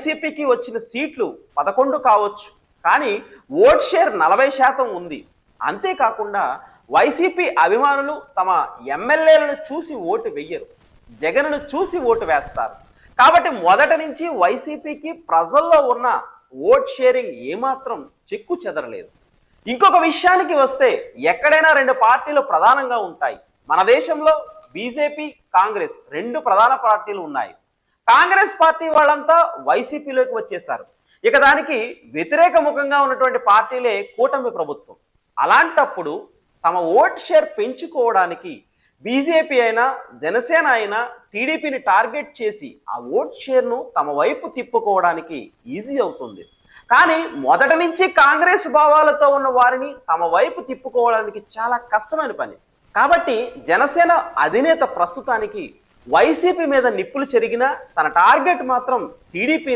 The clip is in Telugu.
వైసీపీకి వచ్చిన సీట్లు 11 కావచ్చు, కానీ ఓట్ షేర్ 40% ఉంది. అంతేకాకుండా వైసీపీ అభిమానులు తమ ఎమ్మెల్యేలను చూసి ఓటు వెయ్యరు, జగన్ను చూసి ఓటు వేస్తారు. కాబట్టి మొదటి నుంచి వైసీపీకి ప్రజల్లో ఉన్న ఓట్ షేరింగ్ ఏమాత్రం చెక్కు చెదరలేదు. ఇంకొక విషయానికి వస్తే, ఎక్కడైనా రెండు పార్టీలు ప్రధానంగా ఉంటాయి. మన దేశంలో బీజేపీ, కాంగ్రెస్ రెండు ప్రధాన పార్టీలు ఉన్నాయి. కాంగ్రెస్ పార్టీ వాళ్ళంతా వైసీపీలోకి వచ్చేసారు. ఇక దానికి వ్యతిరేక ముఖంగా ఉన్నటువంటి పార్టీలే కూటమి ప్రభుత్వం. అలాంటప్పుడు తమ ఓట్ షేర్ పెంచుకోవడానికి బీజేపీ అయినా, జనసేన అయినా టీడీపీని టార్గెట్ చేసి ఆ ఓట్ షేర్ను తమ వైపు తిప్పుకోవడానికి ఈజీ అవుతుంది. కానీ మొదటి నుంచి కాంగ్రెస్ భావాలతో ఉన్న వారిని తమ వైపు తిప్పుకోవడానికి చాలా కష్టమైన పని. కాబట్టి జనసేన అధినేత ప్రస్తుతానికి వైసీపీ మీద నిప్పులు చెరిగినా తన టార్గెట్ మాత్రం టీడీపీ